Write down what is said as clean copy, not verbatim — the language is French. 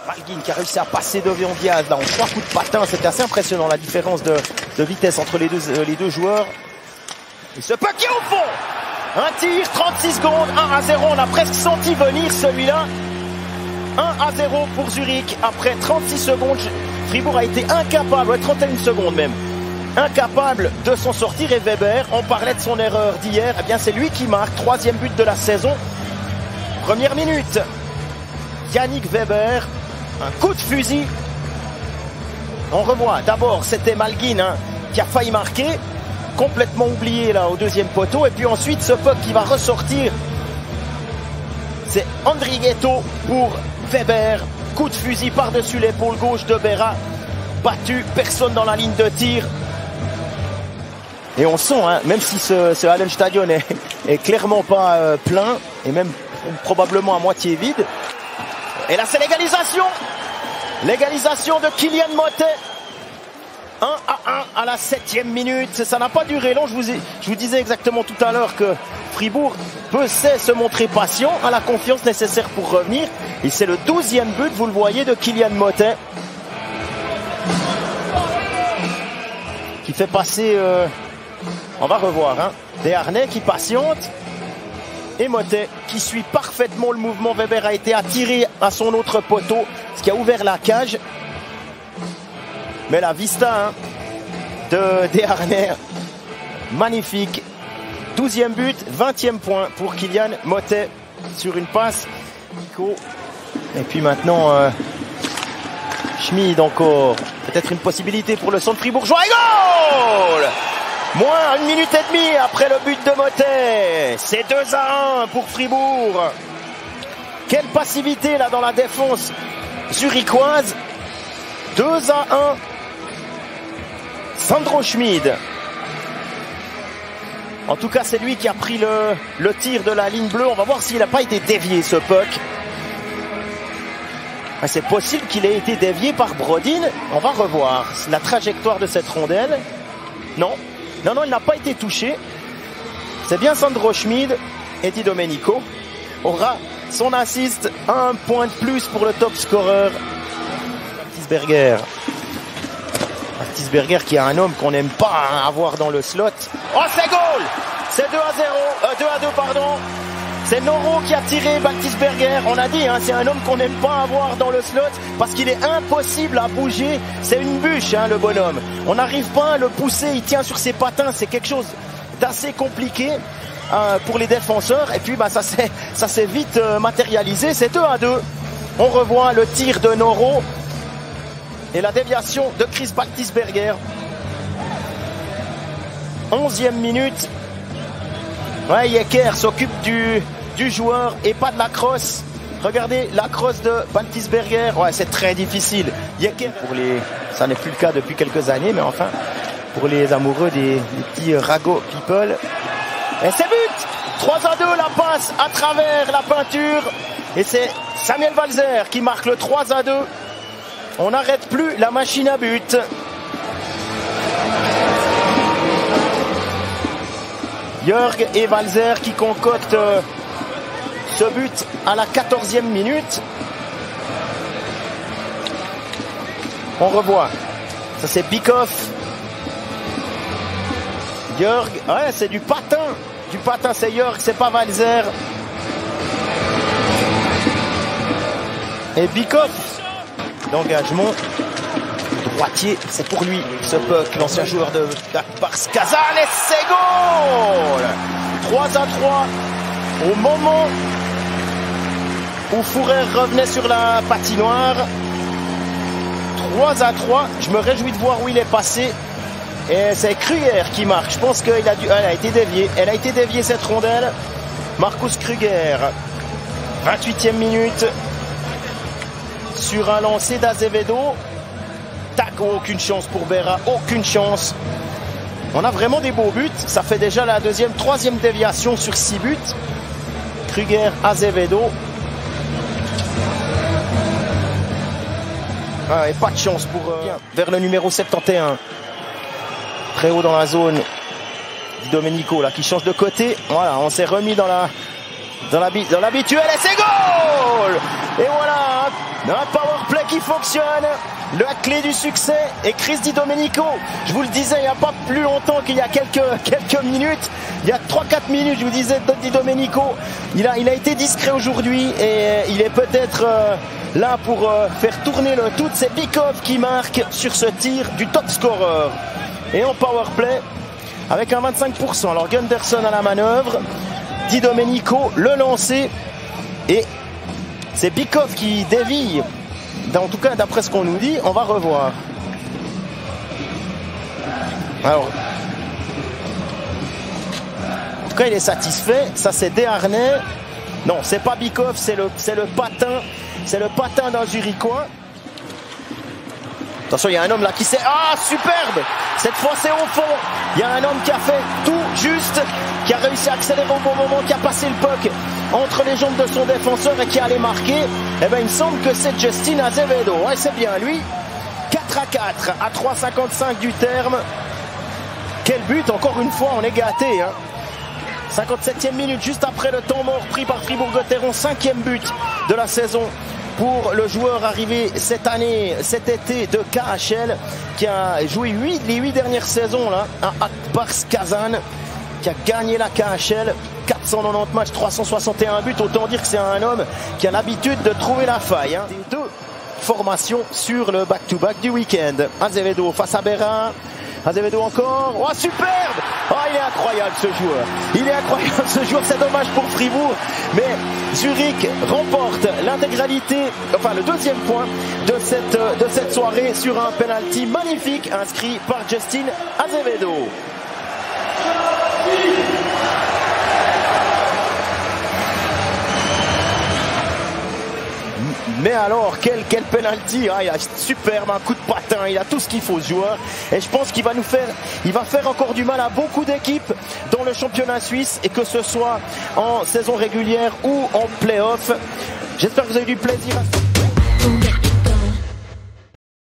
Malguin qui a réussi à passer devant Diaz là, en 3 coups de patin. C'était assez impressionnant la différence de vitesse entre les deux joueurs. Et ce puck qui est au fond. Un tir, 36 secondes, 1-0. On a presque senti venir celui-là. 1-0 pour Zurich. Après 36 secondes, Fribourg a été incapable, 31 secondes même, incapable de s'en sortir. Et Weber, on parlait de son erreur d'hier, eh bien c'est lui qui marque, 3e but de la saison. Première minute, Yannick Weber, un coup de fusil. On revoit, d'abord c'était Malguin qui a failli marquer, complètement oublié là au 2e poteau. Et puis ensuite ce puck qui va ressortir, c'est Andrighetto pour Weber. Coup de fusil par-dessus l'épaule gauche de Berra. Battu, personne dans la ligne de tir. Et on sent, même si ce Hallenstadion est clairement pas plein, et même probablement à moitié vide. Et là c'est l'égalisation. L'égalisation de Kylian Motet. 1-1 à la 7e minute. Ça n'a pas duré long. Je vous disais exactement tout à l'heure que Fribourg sait se montrer patient, a la confiance nécessaire pour revenir. Et c'est le 12e but, vous le voyez, de Kylian Motet. Qui fait passer... on va revoir. Desharnais qui patiente. Et Motet qui suit parfaitement le mouvement. Weber a été attiré à son autre poteau, ce qui a ouvert la cage. Mais la vista de Desharnais, magnifique. 12e but, 20e point pour Kylian Motet sur une passe. Et puis maintenant, Schmid encore. Peut-être une possibilité pour le centre fribourgeois. Et goal! Moins 1 minute et demie après le but de Motet. C'est 2-1 pour Fribourg. Quelle passivité là dans la défense zurichoise. 2-1. Sandro Schmid. En tout cas, c'est lui qui a pris le tir de la ligne bleue. On va voir s'il n'a pas été dévié, ce puck. C'est possible qu'il ait été dévié par Brodin. On va revoir la trajectoire de cette rondelle. Non, il n'a pas été touché. C'est bien Sandro Schmid. Et Di Domenico aura son assist. 1 point de plus pour le top scorer. Tisberger. Tisberger qui est un homme qu'on n'aime pas avoir dans le slot. Oh, c'est goal! C'est 2-2, pardon. C'est Noro qui a tiré Baltisberger. On a dit, c'est un homme qu'on n'aime pas avoir dans le slot parce qu'il est impossible à bouger. C'est une bûche, le bonhomme. On n'arrive pas à le pousser, il tient sur ses patins. C'est quelque chose d'assez compliqué pour les défenseurs. Et puis, ça s'est vite matérialisé. C'est 2-2. On revoit le tir de Noro. Et la déviation de Chris Baltisberger. 11e minute. Ouais, Yecker s'occupe du joueur et pas de la crosse. Regardez la crosse de Baltisberger. Ouais, c'est très difficile. Yecker, ça n'est plus le cas depuis quelques années, mais enfin, pour les amoureux des petits ragots people. Et c'est but! 3-2, la passe à travers la peinture. Et c'est Samuel Walzer qui marque le 3-2. On n'arrête plus la machine à but. Jörg et Walzer qui concoctent ce but à la 14e minute. On revoit. Ça c'est Bikoff. Jörg, ouais, c'est du patin. Du patin, c'est Jörg, c'est pas Walzer. Et Bikoff. D'engagement droitier, c'est pour lui ce puck, l'ancien joueur de Bars Kazan, et c'est goal! 3-3 au moment où Fourer revenait sur la patinoire. 3-3, je me réjouis de voir où il est passé. Et c'est Kruger qui marque. Je pense qu'elle a été déviée. Elle a été déviée cette rondelle. Marcus Kruger, 28e minute. Sur un lancer d'Azevedo. Tac, aucune chance pour Berra, aucune chance. On a vraiment des beaux buts. Ça fait déjà la troisième déviation sur 6 buts. Kruger, Azevedo. Et pas de chance pour vers le numéro 71. Très haut dans la zone. Di Domenico là qui change de côté. Voilà, on s'est remis dans l'habituel et c'est goal! Et voilà, un power play qui fonctionne. La clé du succès est Chris Di Domenico. Je vous le disais il n'y a pas plus longtemps qu'il y a quelques minutes. Il y a 3-4 minutes, je vous disais, Di Domenico, il a été discret aujourd'hui et il est peut-être là pour faire tourner le tout. C'est Bykov qui marque sur ce tir du top scorer. Et en powerplay, avec un 25%. Alors Gunderson à la manœuvre, Di Domenico le lancer et c'est Bykov qui dévie. En tout cas, d'après ce qu'on nous dit, on va revoir. Alors, en tout cas, il est satisfait. Ça, c'est Desharnais. Non, c'est pas Bykov, c'est le patin. C'est le patin d'un Zurichois. Attention, il y a un homme là qui s'est... Ah, superbe! Cette fois, c'est au fond. Il y a un homme qui a fait tout juste, qui a réussi à accélérer au bon moment, qui a passé le puck entre les jambes de son défenseur et qui allait marquer. Eh bien, il me semble que c'est Justin Azevedo. Ouais, c'est bien lui. 4-4 à 3,55 du terme. Quel but, encore une fois, on est gâté. Hein. 57e minute, juste après le temps mort pris par Fribourg-Gotteron. 5e but de la saison pour le joueur arrivé cette année, cet été de KHL, qui a joué les 8 dernières saisons là, à Akbars Kazan, qui a gagné la KHL, 490 matchs, 361 buts. Autant dire que c'est un homme qui a l'habitude de trouver la faille. Hein. Deux formations sur le back-to-back du week-end. Azevedo face à Berra. Azevedo encore. Oh, superbe! Oh, il est incroyable ce joueur. Il est incroyable ce joueur. C'est dommage pour Fribourg. Mais Zurich remporte l'intégralité, enfin le deuxième point de cette soirée sur un penalty magnifique inscrit par Justin Azevedo. Mais alors, quel penalty, ah, il a superbe, un coup de patin, il a tout ce qu'il faut ce joueur. Et je pense qu'il va faire encore du mal à beaucoup d'équipes dans le championnat suisse, et que ce soit en saison régulière ou en play-off. J'espère que vous avez eu du plaisir.